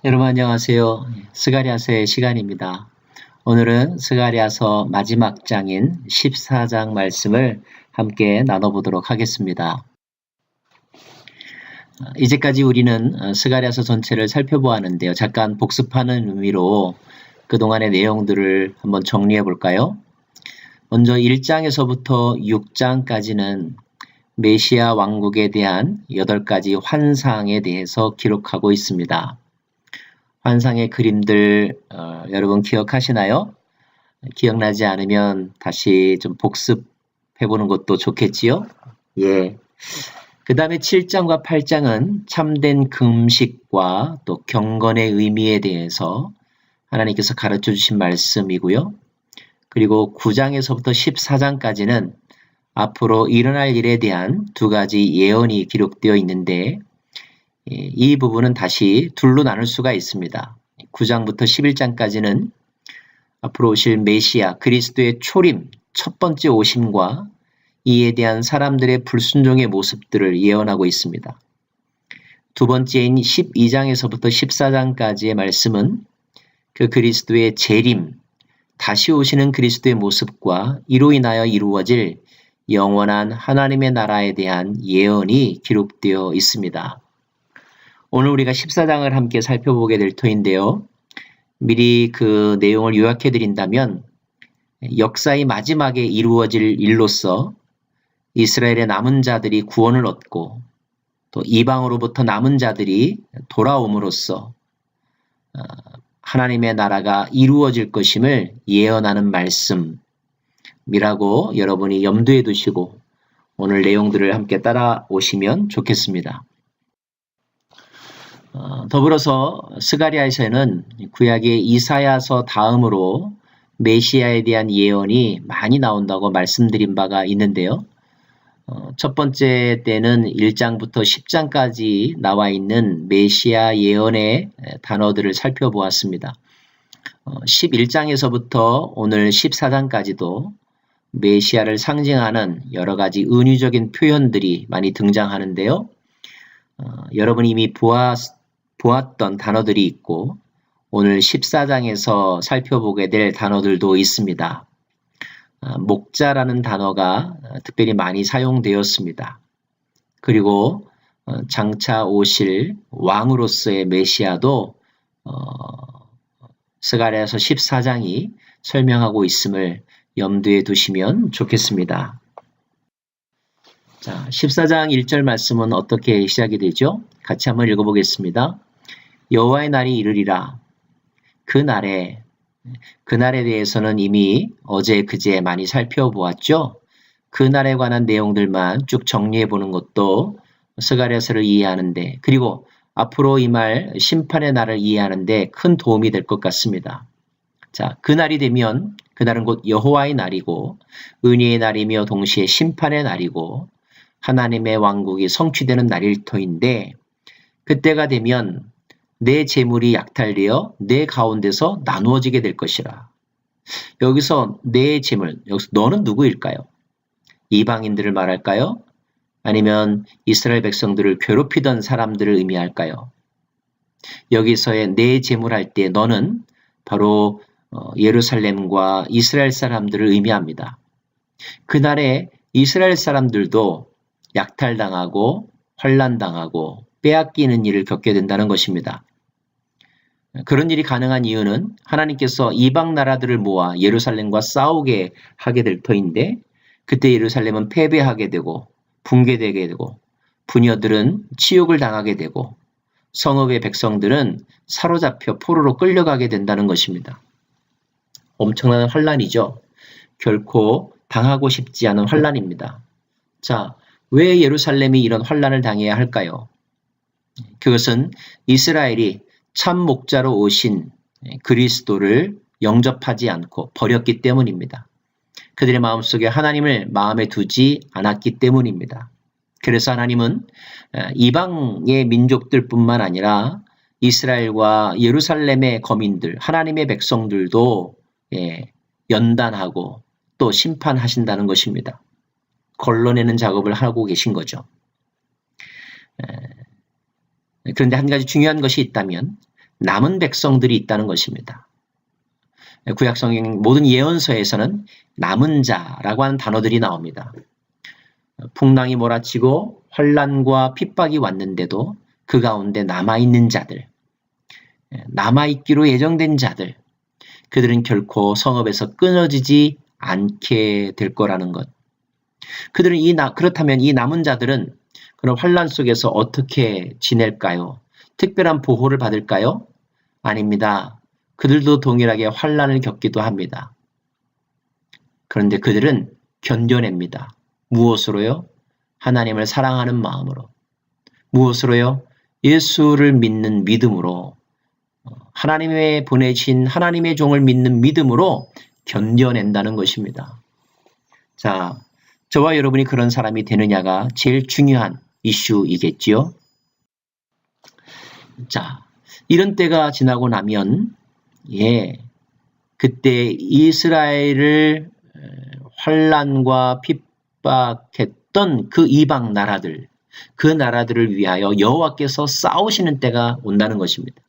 여러분 안녕하세요. 스가랴서의 시간입니다. 오늘은 스가랴서 마지막 장인 14장 말씀을 함께 나눠보도록 하겠습니다. 이제까지 우리는 스가랴서 전체를 살펴보았는데요. 잠깐 복습하는 의미로 그동안의 내용들을 한번 정리해 볼까요? 먼저 1장에서부터 6장까지는 메시아 왕국에 대한 8가지 환상에 대해서 기록하고 있습니다. 환상의 그림들 여러분 기억하시나요? 기억나지 않으면 다시 좀 복습해보는 것도 좋겠지요? 예. 그 다음에 7장과 8장은 참된 금식과 또 경건의 의미에 대해서 하나님께서 가르쳐 주신 말씀이고요. 그리고 9장에서부터 14장까지는 앞으로 일어날 일에 대한 2가지 예언이 기록되어 있는데 이 부분은 다시 둘로 나눌 수가 있습니다. 9장부터 11장까지는 앞으로 오실 메시아 그리스도의 초림, 첫 번째 오심과 이에 대한 사람들의 불순종의 모습들을 예언하고 있습니다. 두 번째인 12장에서부터 14장까지의 말씀은 그 그리스도의 재림, 다시 오시는 그리스도의 모습과 이로 인하여 이루어질 영원한 하나님의 나라에 대한 예언이 기록되어 있습니다. 오늘 우리가 14장을 함께 살펴보게 될 터인데요. 미리 그 내용을 요약해 드린다면 역사의 마지막에 이루어질 일로서 이스라엘의 남은 자들이 구원을 얻고 또 이방으로부터 남은 자들이 돌아옴으로써 하나님의 나라가 이루어질 것임을 예언하는 말씀이라고 여러분이 염두에 두시고 오늘 내용들을 함께 따라오시면 좋겠습니다. 더불어서 스가랴에서는 구약의 이사야서 다음으로 메시아에 대한 예언이 많이 나온다고 말씀드린 바가 있는데요. 첫 번째 때는 1장부터 10장까지 나와 있는 메시아 예언의 단어들을 살펴보았습니다. 11장에서부터 오늘 14장까지도 메시아를 상징하는 여러 가지 은유적인 표현들이 많이 등장하는데요. 여러분이 이미 보았던 단어들이 있고 오늘 14장에서 살펴보게 될 단어들도 있습니다. 목자라는 단어가 특별히 많이 사용되었습니다. 그리고 장차 오실 왕으로서의 메시아도 스가랴서 14장이 설명하고 있음을 염두에 두시면 좋겠습니다. 자, 14장 1절 말씀은 어떻게 시작이 되죠? 같이 한번 읽어보겠습니다. 여호와의 날이 이르리라. 그날에 대해서는 이미 어제 그제 많이 살펴보았죠. 그날에 관한 내용들만 쭉 정리해보는 것도 스가랴서를 이해하는데 그리고 앞으로 이 말 심판의 날을 이해하는데 큰 도움이 될 것 같습니다. 자, 그날이 되면 그날은 곧 여호와의 날이고 은혜의 날이며 동시에 심판의 날이고 하나님의 왕국이 성취되는 날일 터인데 그때가 되면 내 재물이 약탈되어 내 가운데서 나누어지게 될 것이라. 여기서 내 재물, 여기서 너는 누구일까요? 이방인들을 말할까요? 아니면 이스라엘 백성들을 괴롭히던 사람들을 의미할까요? 여기서의 내 재물 할 때 너는 바로 예루살렘과 이스라엘 사람들을 의미합니다. 그날에 이스라엘 사람들도 약탈당하고 환난당하고 빼앗기는 일을 겪게 된다는 것입니다. 그런 일이 가능한 이유는 하나님께서 이방 나라들을 모아 예루살렘과 싸우게 하게 될 터인데 그때 예루살렘은 패배하게 되고 붕괴되게 되고 부녀들은 치욕을 당하게 되고 성읍의 백성들은 사로잡혀 포로로 끌려가게 된다는 것입니다. 엄청난 환난이죠. 결코 당하고 싶지 않은 환난입니다. 자, 왜 예루살렘이 이런 환난을 당해야 할까요? 그것은 이스라엘이 참 목자로 오신 그리스도를 영접하지 않고 버렸기 때문입니다. 그들의 마음속에 하나님을 마음에 두지 않았기 때문입니다. 그래서 하나님은 이방의 민족들뿐만 아니라 이스라엘과 예루살렘의 거민들, 하나님의 백성들도 연단하고 또 심판하신다는 것입니다. 걸러내는 작업을 하고 계신 거죠. 그런데 한 가지 중요한 것이 있다면 남은 백성들이 있다는 것입니다. 구약성경 모든 예언서에서는 남은 자라고 하는 단어들이 나옵니다. 풍랑이 몰아치고 환난과 핍박이 왔는데도 그 가운데 남아있는 자들, 남아있기로 예정된 자들, 그들은 결코 성읍에서 끊어지지 않게 될 거라는 것. 그들은 그렇다면 이 남은 자들은 그런 환난 속에서 어떻게 지낼까요? 특별한 보호를 받을까요? 아닙니다. 그들도 동일하게 환난을 겪기도 합니다. 그런데 그들은 견뎌냅니다. 무엇으로요? 하나님을 사랑하는 마음으로. 무엇으로요? 예수를 믿는 믿음으로. 하나님의 보내신 하나님의 종을 믿는 믿음으로 견뎌낸다는 것입니다. 자, 저와 여러분이 그런 사람이 되느냐가 제일 중요한 이슈이겠지요. 자, 이런 때가 지나고 나면 그때 이스라엘을 환난과 핍박했던 그 이방 나라들, 그 나라들을 위하여 여호와께서 싸우시는 때가 온다는 것입니다.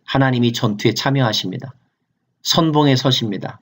하나님이 전투에 참여하십니다. 선봉에 서십니다.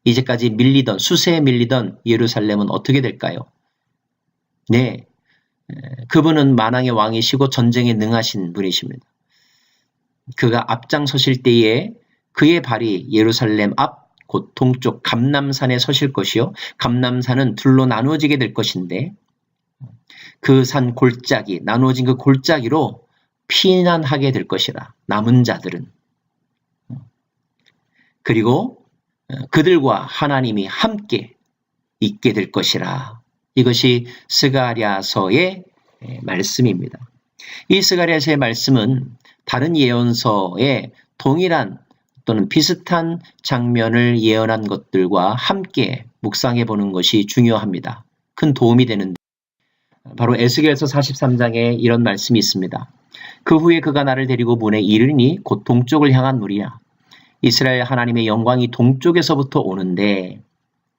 이제까지 밀리던 수세에 밀리던 예루살렘은 어떻게 될까요? 네, 그분은 만왕의 왕이시고 전쟁에 능하신 분이십니다. 그가 앞장서실 때에 그의 발이 예루살렘 앞 곧 동쪽 감람산에 서실 것이요. 감람산은 둘로 나누어지게 될 것인데 그 산 골짜기, 나누어진 그 골짜기로 피난하게 될 것이라. 남은 자들은. 그리고 그들과 하나님이 함께 있게 될 것이라. 이것이 스가랴서의 말씀입니다. 이 스가랴서의 말씀은 다른 예언서에 동일한 또는 비슷한 장면을 예언한 것들과 함께 묵상해 보는 것이 중요합니다. 큰 도움이 되는데 바로 에스겔서 43장에 이런 말씀이 있습니다. 그 후에 그가 나를 데리고 문에 이르니 곧 동쪽을 향한 물이라. 이스라엘 하나님의 영광이 동쪽에서부터 오는데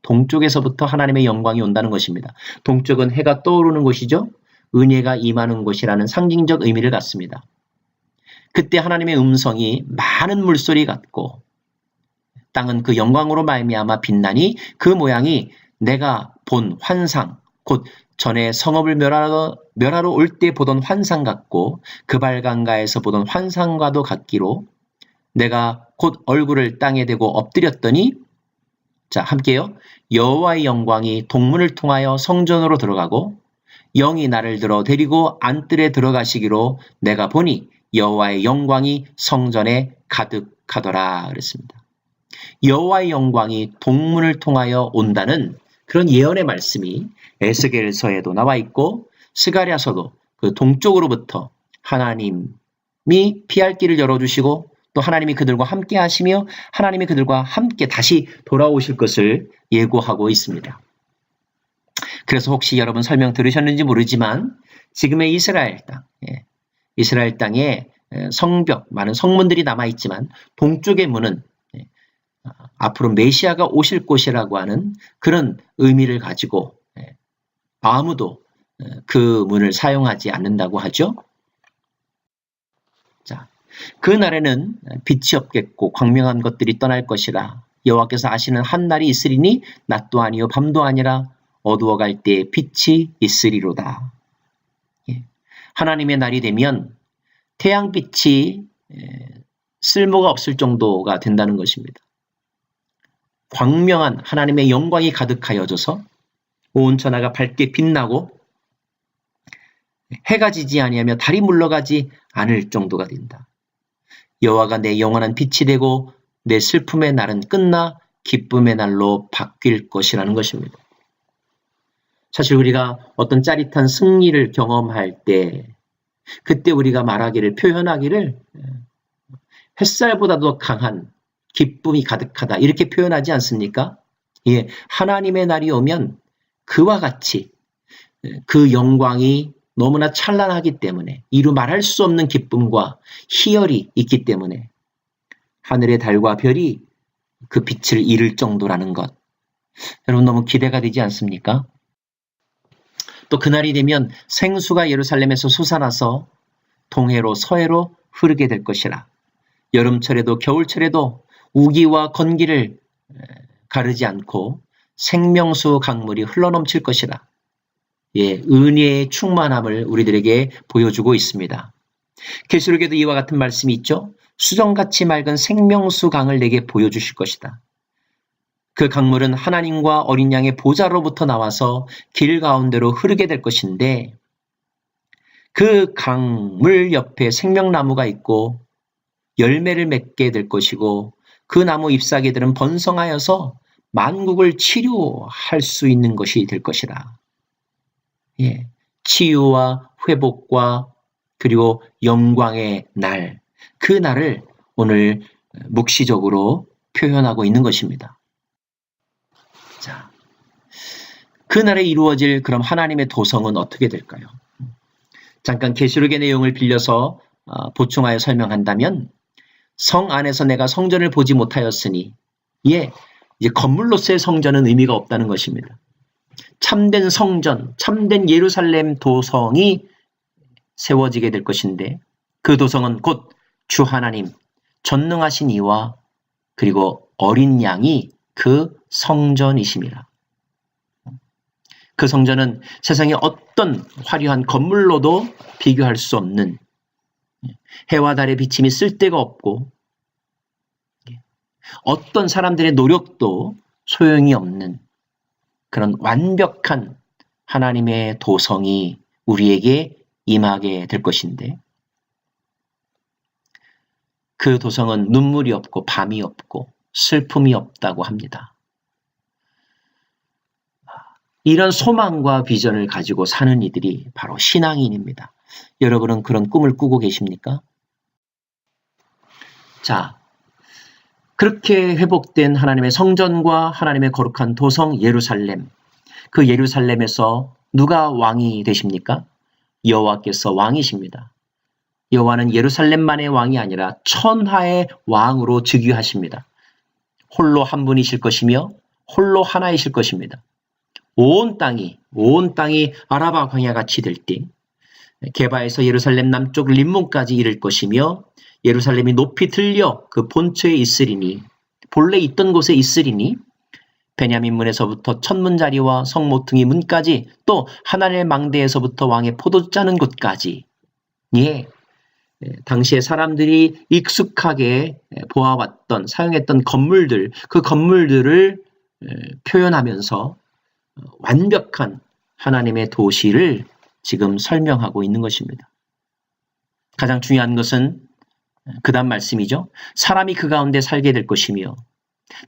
동쪽에서부터 하나님의 영광이 온다는 것입니다. 동쪽은 해가 떠오르는 곳이죠. 은혜가 임하는 곳이라는 상징적 의미를 갖습니다. 그때 하나님의 음성이 많은 물소리 같고 땅은 그 영광으로 말미암아 빛나니 그 모양이 내가 본 환상 곧 전에 성읍을 멸하러 올 때 보던 환상 같고 그발강가에서 보던 환상과도 같기로 내가 곧 얼굴을 땅에 대고 엎드렸더니 자 함께요. 여호와의 영광이 동문을 통하여 성전으로 들어가고 영이 나를 들어 데리고 안뜰에 들어가시기로 내가 보니 여호와의 영광이 성전에 가득하더라 그랬습니다. 여호와의 영광이 동문을 통하여 온다는 그런 예언의 말씀이 에스겔서에도 나와 있고 스가랴서도 그 동쪽으로부터 하나님이 피할 길을 열어주시고 또 하나님이 그들과 함께 하시며 하나님이 그들과 함께 다시 돌아오실 것을 예고하고 있습니다. 그래서 혹시 여러분 설명 들으셨는지 모르지만 지금의 이스라엘 땅, 이스라엘 땅에 성벽, 많은 성문들이 남아있지만 동쪽의 문은 앞으로 메시아가 오실 곳이라고 하는 그런 의미를 가지고 아무도 그 문을 사용하지 않는다고 하죠. 자, 그 날에는 빛이 없겠고 광명한 것들이 떠날 것이라 여호와께서 아시는 한 날이 있으리니 낮도 아니요 밤도 아니라 어두워갈 때에 빛이 있으리로다. 하나님의 날이 되면 태양빛이 쓸모가 없을 정도가 된다는 것입니다. 광명한 하나님의 영광이 가득하여져서 온 천하가 밝게 빛나고 해가 지지 아니하며 달이 물러가지 않을 정도가 된다. 여호와가 내 영원한 빛이 되고 내 슬픔의 날은 끝나 기쁨의 날로 바뀔 것이라는 것입니다. 사실 우리가 어떤 짜릿한 승리를 경험할 때 그때 우리가 말하기를 표현하기를 햇살보다도 강한 기쁨이 가득하다 이렇게 표현하지 않습니까? 예, 하나님의 날이 오면 그와 같이 그 영광이 너무나 찬란하기 때문에 이루 말할 수 없는 기쁨과 희열이 있기 때문에 하늘의 달과 별이 그 빛을 잃을 정도라는 것. 여러분 너무 기대가 되지 않습니까? 또 그날이 되면 생수가 예루살렘에서 솟아나서 동해로 서해로 흐르게 될 것이라. 여름철에도 겨울철에도 우기와 건기를 가르지 않고 생명수 강물이 흘러넘칠 것이라. 예, 은혜의 충만함을 우리들에게 보여주고 있습니다. 계시록에도 이와 같은 말씀이 있죠. 수정같이 맑은 생명수 강을 내게 보여주실 것이다. 그 강물은 하나님과 어린 양의 보좌로부터 나와서 길 가운데로 흐르게 될 것인데 그 강물 옆에 생명나무가 있고 열매를 맺게 될 것이고 그 나무 잎사귀들은 번성하여서 만국을 치료할 수 있는 것이 될 것이라. 예, 치유와 회복과 그리고 영광의 날, 그 날을 오늘 묵시적으로 표현하고 있는 것입니다. 자, 그 날에 이루어질 그럼 하나님의 도성은 어떻게 될까요? 잠깐 계시록의 내용을 빌려서 보충하여 설명한다면 성 안에서 내가 성전을 보지 못하였으니 이제 건물로서의 성전은 의미가 없다는 것입니다. 참된 성전, 참된 예루살렘 도성이 세워지게 될 것인데 그 도성은 곧 주 하나님, 전능하신 이와 그리고 어린 양이 그 성전이심이라. 그 성전은 세상의 어떤 화려한 건물로도 비교할 수 없는 해와 달의 비침이 쓸데가 없고 어떤 사람들의 노력도 소용이 없는 그런 완벽한 하나님의 도성이 우리에게 임하게 될 것인데 그 도성은 눈물이 없고 밤이 없고 슬픔이 없다고 합니다. 이런 소망과 비전을 가지고 사는 이들이 바로 신앙인입니다. 여러분은 그런 꿈을 꾸고 계십니까? 자, 그렇게 회복된 하나님의 성전과 하나님의 거룩한 도성 예루살렘, 그 예루살렘에서 누가 왕이 되십니까? 여호와께서 왕이십니다. 여호와는 예루살렘만의 왕이 아니라 천하의 왕으로 즉위하십니다. 홀로 한 분이실 것이며 홀로 하나이실 것입니다. 온 땅이 아라바 광야같이 될 때 게바에서 예루살렘 남쪽 림몬까지 이를 것이며 예루살렘이 높이 들려 그 본처에 있으리니 본래 있던 곳에 있으리니 베냐민 문에서부터 천문자리와 성모퉁이 문까지 또 하나님의 망대에서부터 왕의 포도주 짜는 곳까지 당시에 사람들이 익숙하게 보아왔던 사용했던 건물들 그 건물들을 표현하면서 완벽한 하나님의 도시를 지금 설명하고 있는 것입니다. 가장 중요한 것은 그 다음 말씀이죠. 사람이 그 가운데 살게 될 것이며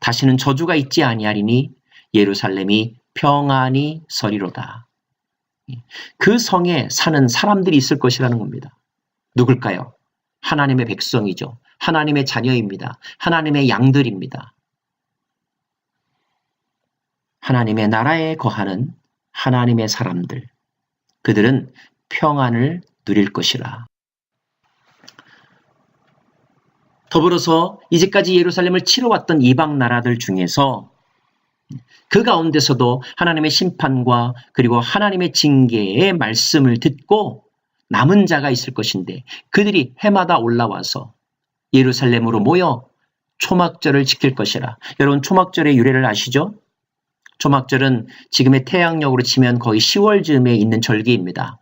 다시는 저주가 있지 아니하리니 예루살렘이 평안히 서리로다. 그 성에 사는 사람들이 있을 것이라는 겁니다. 누굴까요? 하나님의 백성이죠. 하나님의 자녀입니다. 하나님의 양들입니다. 하나님의 나라에 거하는 하나님의 사람들, 그들은 평안을 누릴 것이라. 더불어서 이제까지 예루살렘을 치러왔던 이방 나라들 중에서 그 가운데서도 하나님의 심판과 그리고 하나님의 징계의 말씀을 듣고 남은 자가 있을 것인데 그들이 해마다 올라와서 예루살렘으로 모여 초막절을 지킬 것이라. 여러분 초막절의 유래를 아시죠? 초막절은 지금의 태양력으로 치면 거의 10월 즈음에 있는 절기입니다.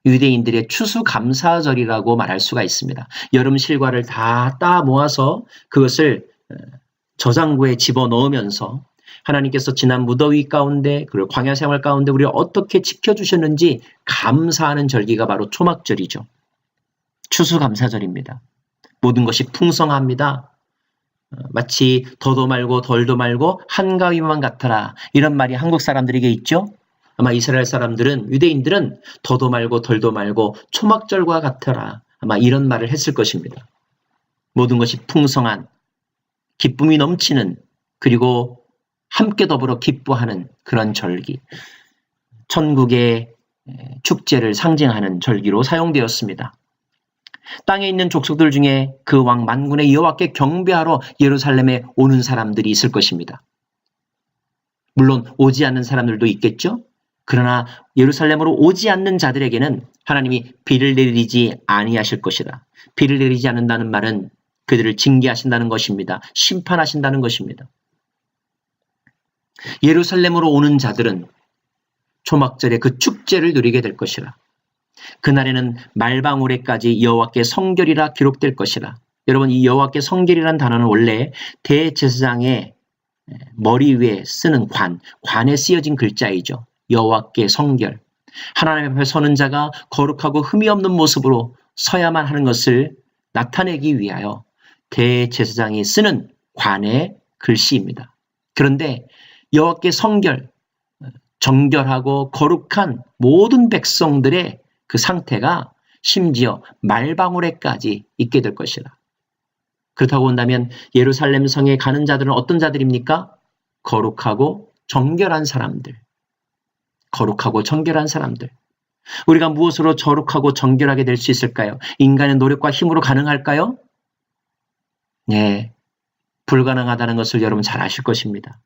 유대인들의 추수감사절이라고 말할 수가 있습니다. 여름 실과를 다 따 모아서 그것을 저장고에 집어넣으면서 하나님께서 지난 무더위 가운데 그리고 광야 생활 가운데 우리를 어떻게 지켜주셨는지 감사하는 절기가 바로 초막절이죠. 추수감사절입니다. 모든 것이 풍성합니다. 마치 더도 말고 덜도 말고 한가위만 같아라 이런 말이 한국 사람들에게 있죠. 아마 이스라엘 사람들은 유대인들은 더도 말고 덜도 말고 초막절과 같아라 아마 이런 말을 했을 것입니다. 모든 것이 풍성한 기쁨이 넘치는 그리고 함께 더불어 기뻐하는 그런 절기 천국의 축제를 상징하는 절기로 사용되었습니다. 땅에 있는 족속들 중에 그 왕 만군의 여호와께 경배하러 예루살렘에 오는 사람들이 있을 것입니다. 물론 오지 않는 사람들도 있겠죠. 그러나 예루살렘으로 오지 않는 자들에게는 하나님이 비를 내리지 아니하실 것이다. 비를 내리지 않는다는 말은 그들을 징계하신다는 것입니다. 심판하신다는 것입니다. 예루살렘으로 오는 자들은 초막절에 그 축제를 누리게 될 것이라. 그날에는 말방울에까지 여호와께 성결이라 기록될 것이라. 여러분, 이 여호와께 성결이라는 단어는 원래 대제사장의 머리 위에 쓰는 관에 쓰여진 글자이죠. 여호와께 성결. 하나님 앞에 서는 자가 거룩하고 흠이 없는 모습으로 서야만 하는 것을 나타내기 위하여 대제사장이 쓰는 관의 글씨입니다. 그런데 여호와께 성결, 정결하고 거룩한 모든 백성들의 그 상태가 심지어 말방울에까지 있게 될 것이라. 그렇다고 본다면 예루살렘 성에 가는 자들은 어떤 자들입니까? 거룩하고 정결한 사람들. 거룩하고 정결한 사람들. 우리가 무엇으로 거룩하고 정결하게 될 수 있을까요? 인간의 노력과 힘으로 가능할까요? 네, 불가능하다는 것을 여러분 잘 아실 것입니다.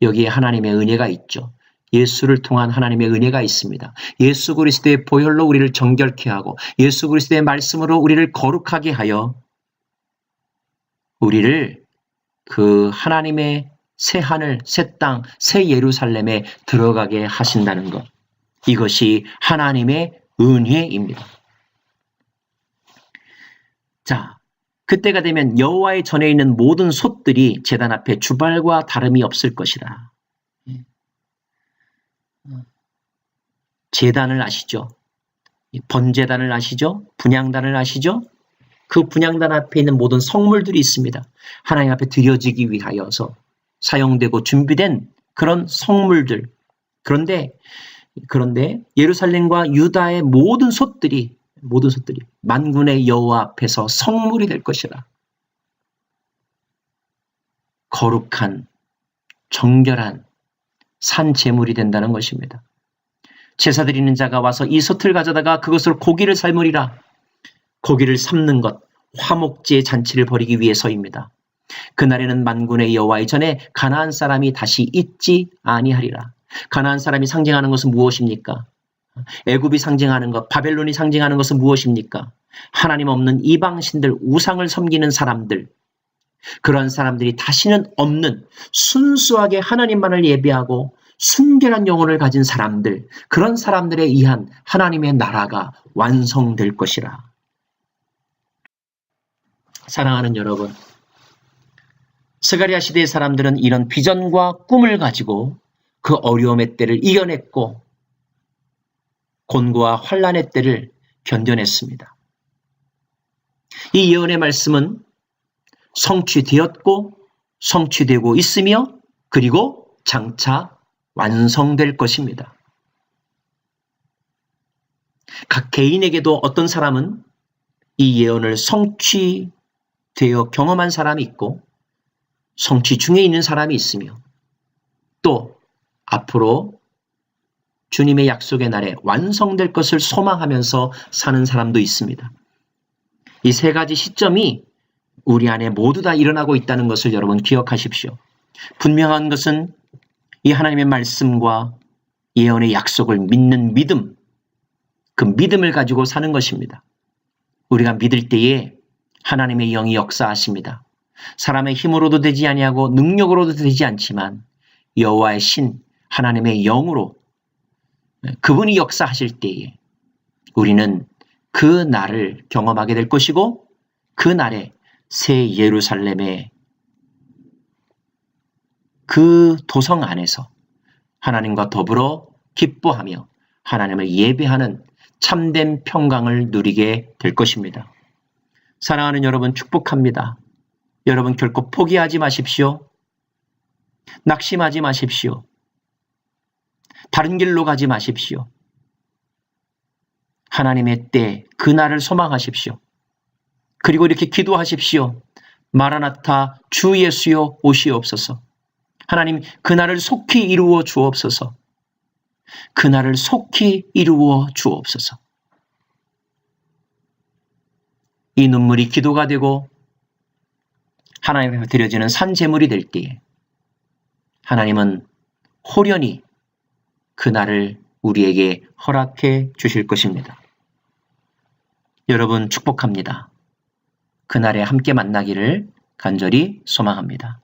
여기에 하나님의 은혜가 있죠. 예수를 통한 하나님의 은혜가 있습니다. 예수 그리스도의 보혈로 우리를 정결케 하고 예수 그리스도의 말씀으로 우리를 거룩하게 하여 우리를 그 하나님의 새 하늘, 새 땅, 새 예루살렘에 들어가게 하신다는 것. 이것이 하나님의 은혜입니다. 자, 그때가 되면 여호와의 전에 있는 모든 솥들이 제단 앞에 주발과 다름이 없을 것이라. 제단을 아시죠? 번제단을 아시죠? 분향단을 아시죠? 그 분향단 앞에 있는 모든 성물들이 있습니다. 하나님 앞에 드려지기 위하여서 사용되고 준비된 그런 성물들. 그런데 예루살렘과 유다의 모든 솥들이 만군의 여호와 앞에서 성물이 될 것이라. 거룩한, 정결한 산 제물이 된다는 것입니다. 제사 드리는 자가 와서 이 솥을 가져다가 그것으로 고기를 삶으리라. 고기를 삶는 것, 화목제의 잔치를 벌이기 위해서입니다. 그날에는 만군의 여호와의 전에 가나안 사람이 다시 있지 아니하리라. 가나안 사람이 상징하는 것은 무엇입니까? 애굽이 상징하는 것, 바벨론이 상징하는 것은 무엇입니까? 하나님 없는 이방신들, 우상을 섬기는 사람들, 그런 사람들이 다시는 없는 순수하게 하나님만을 예배하고 순결한 영혼을 가진 사람들, 그런 사람들에 의한 하나님의 나라가 완성될 것이라. 사랑하는 여러분, 스가랴 시대의 사람들은 이런 비전과 꿈을 가지고 그 어려움의 때를 이겨냈고 곤고와 환난의 때를 견뎌냈습니다. 이 예언의 말씀은 성취되었고 성취되고 있으며 그리고 장차 완성될 것입니다. 각 개인에게도 어떤 사람은 이 예언을 성취되어 경험한 사람이 있고 성취 중에 있는 사람이 있으며 또 앞으로 주님의 약속의 날에 완성될 것을 소망하면서 사는 사람도 있습니다. 이 세 가지 시점이 우리 안에 모두 다 일어나고 있다는 것을 여러분 기억하십시오. 분명한 것은 이 하나님의 말씀과 예언의 약속을 믿는 믿음, 그 믿음을 가지고 사는 것입니다. 우리가 믿을 때에 하나님의 영이 역사하십니다. 사람의 힘으로도 되지 아니하고 능력으로도 되지 않지만 여호와의 신 하나님의 영으로 그분이 역사하실 때에 우리는 그 날을 경험하게 될 것이고 그 날에 새 예루살렘의 그 도성 안에서 하나님과 더불어 기뻐하며 하나님을 예배하는 참된 평강을 누리게 될 것입니다. 사랑하는 여러분, 축복합니다. 여러분 결코 포기하지 마십시오. 낙심하지 마십시오. 다른 길로 가지 마십시오. 하나님의 때, 그날을 소망하십시오. 그리고 이렇게 기도하십시오. 마라나타 주 예수여 오시옵소서. 하나님, 그날을 속히 이루어 주옵소서. 그날을 속히 이루어 주옵소서. 이 눈물이 기도가 되고 하나님 앞에 드려지는 산제물이 될 때에 하나님은 호련히 그날을 우리에게 허락해 주실 것입니다. 여러분 축복합니다. 그날에 함께 만나기를 간절히 소망합니다.